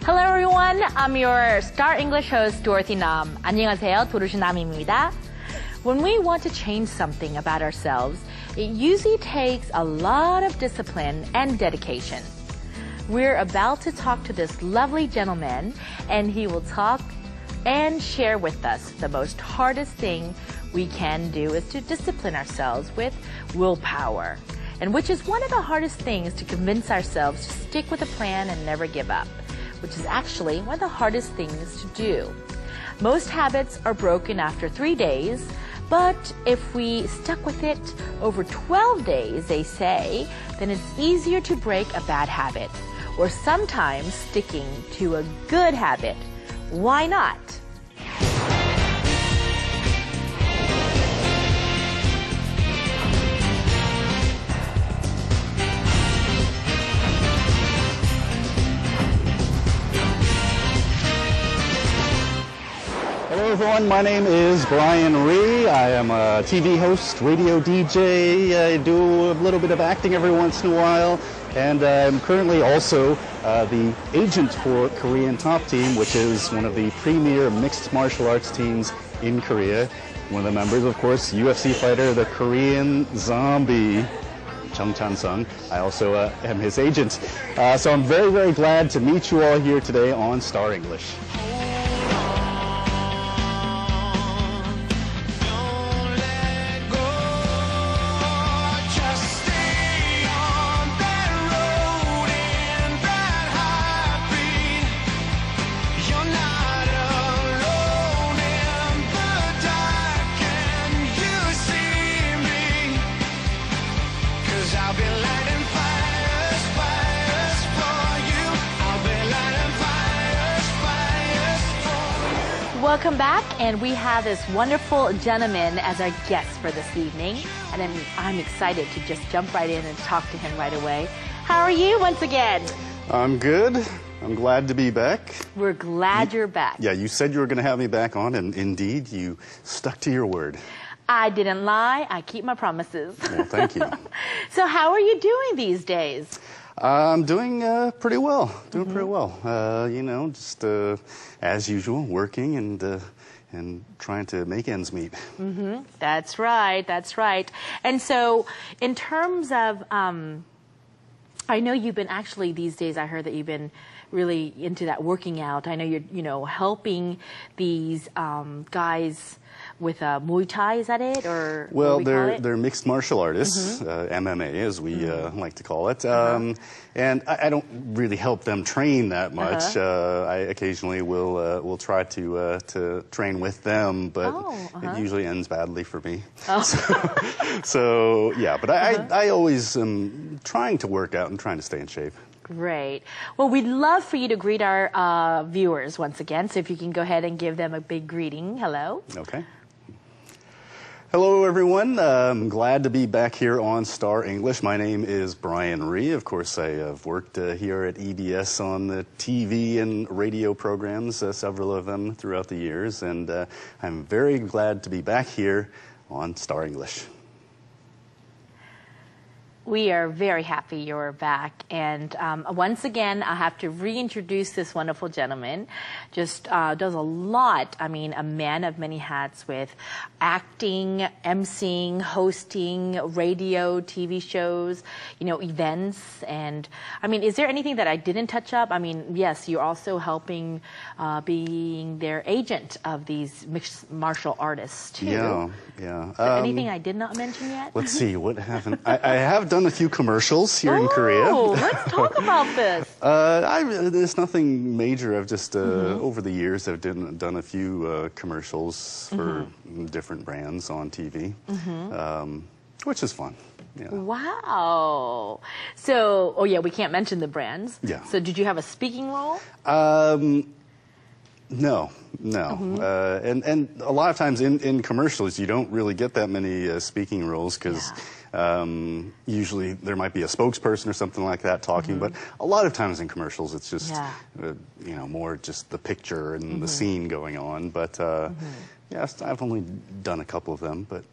Hello everyone, I'm your Star English host Dorothy Nam. 안녕하세요, 도르시 남입니다. When we want to change something about ourselves, it usually takes a lot of discipline and dedication. We're about to talk to this lovely gentleman, and he will talk and share with us the most hardest thing we can do is to discipline ourselves with willpower, and which is one of the hardest things to convince ourselves to stick with a plan and never give up, which is actually one of the hardest things to do. Most habits are broken after 3 days, but if we stuck with it over 12 days, they say, then it's easier to break a bad habit, or sometimes sticking to a good habit. Why not? Hello everyone, my name is Brian Rhee. I am a TV host, radio DJ. I do a little bit of acting every once in a while, and I'm currently also the agent for Korean Top Team, which is one of the premier mixed martial arts teams in Korea. One of the members, of course, UFC fighter, the Korean Zombie, Chung Chan-sung. I also am his agent. So I'm very, very glad to meet you all here today on Star English. Welcome back, and we have this wonderful gentleman as our guest for this evening, and I'm excited to just jump right in and talk to him right away. How are you once again? I'm good. I'm glad to be back. We're glad you're back. Yeah, you said you were going to have me back on, and indeed, you stuck to your word. I didn't lie. I keep my promises. Well, thank you. So how are you doing these days? I'm doing pretty well. Pretty well. You know, just as usual, working and trying to make ends meet. Mm-hmm. That's right. That's right. And so, in terms of, I know you've been actually these days. I heard that you've been really into that working out. I know you're helping these guys with Muay Thai, is that it? Or well, they're mixed martial artists, MMA as we like to call it. And I don't really help them train that much. I occasionally will try to train with them, but it usually ends badly for me. Oh. So yeah, but I always am trying to work out and trying to stay in shape. Great. Well, we'd love for you to greet our viewers once again. So if you can go ahead and give them a big greeting. Hello. Okay. Hello, everyone. I'm glad to be back here on Star English. My name is Brian Rhee. Of course, I have worked here at EBS on the TV and radio programs, several of them throughout the years, and I'm very glad to be back here on Star English. We are very happy you're back. And once again, I have to reintroduce this wonderful gentleman. Just does a lot. I mean, a man of many hats with acting, emceeing, hosting, radio, TV shows, events. And I mean, is there anything that I didn't touch up? I mean, yes, you're also helping being their agent of these mixed martial artists, too. Yeah. Is there anything I did not mention yet? Let's see, what haven't... I have done a few commercials here in Korea. Oh, let's talk about this. There's nothing major. I've just, over the years, I've done a few commercials for different brands on TV, which is fun. Yeah. Wow. So, we can't mention the brands. Yeah. So did you have a speaking role? No. And a lot of times in commercials, you don't really get that many speaking roles because usually there might be a spokesperson or something like that talking, but a lot of times in commercials, it's just, more just the picture and the scene going on. But yes, I've only done a couple of them, but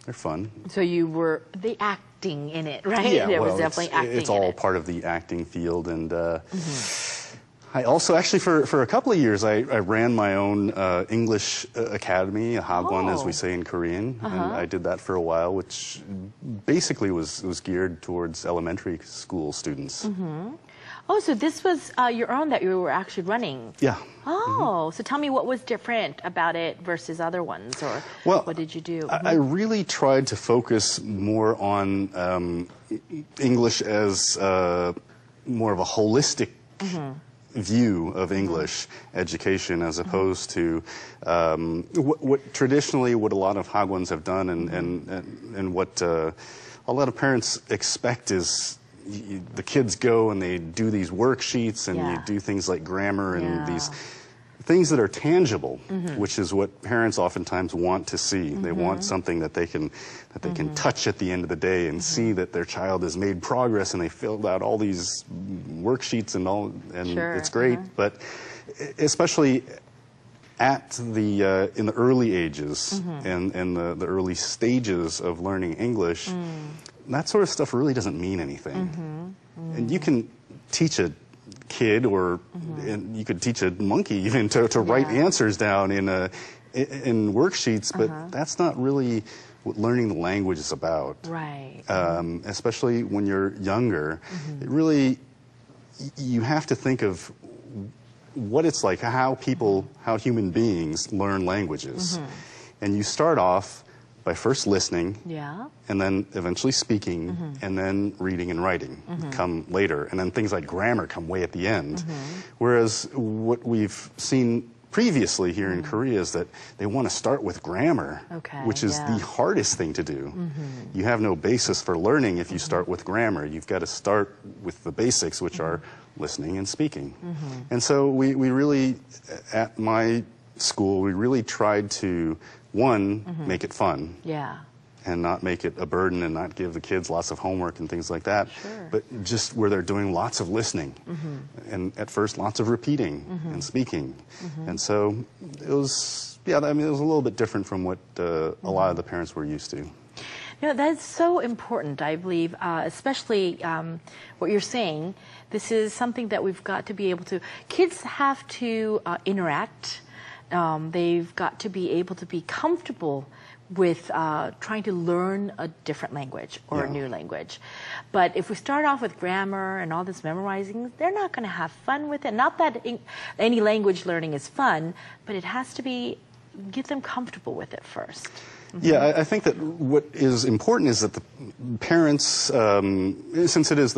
they're fun. So you were the acting in it, right? Yeah, there well, was definitely acting it's all part of the acting field, and I also, actually, for a couple of years, I ran my own English academy, a hagwon, as we say in Korean. And I did that for a while, which basically was geared towards elementary school students. Oh, so this was your own that you were actually running? Yeah. Oh, so tell me what was different about it versus other ones, or what did you do? I really tried to focus more on English as more of a holistic view of English education, as opposed to what traditionally what a lot of hagwons have done, and what a lot of parents expect is the kids go and they do these worksheets and you do things like grammar and these things that are tangible, which is what parents oftentimes want to see. They want something that they can touch at the end of the day and see that their child has made progress, and they filled out all these worksheets and all, and it's great. But especially at the in the early ages and the early stages of learning English, that sort of stuff really doesn't mean anything. And you can teach a kid, or and you could teach a monkey even to write answers down in worksheets, but that's not really what learning the language is about. Right. Especially when you're younger, it really, you have to think of what it's like, how human beings learn languages. And you start off by first listening, and then eventually speaking, and then reading and writing come later. And then things like grammar come way at the end. Whereas what we've seen previously here in Korea is that they want to start with grammar, which is the hardest thing to do. You have no basis for learning if you start with grammar. You've got to start with the basics, which are listening and speaking. And so we really, at my school, we really tried to, one, make it fun. And not make it a burden, and not give the kids lots of homework and things like that. But just where they're doing lots of listening. And at first, lots of repeating and speaking. And so it was, I mean, it was a little bit different from what a lot of the parents were used to. You know, that's so important, I believe, especially what you're saying. This is something that we've got to be able to, kids have to interact. They've got to be able to be comfortable with trying to learn a different language or a new language. But if we start off with grammar and all this memorizing, they're not going to have fun with it. Not that any language learning is fun, but it has to be, get them comfortable with it first. Yeah, I think that what is important is that the parents, since it is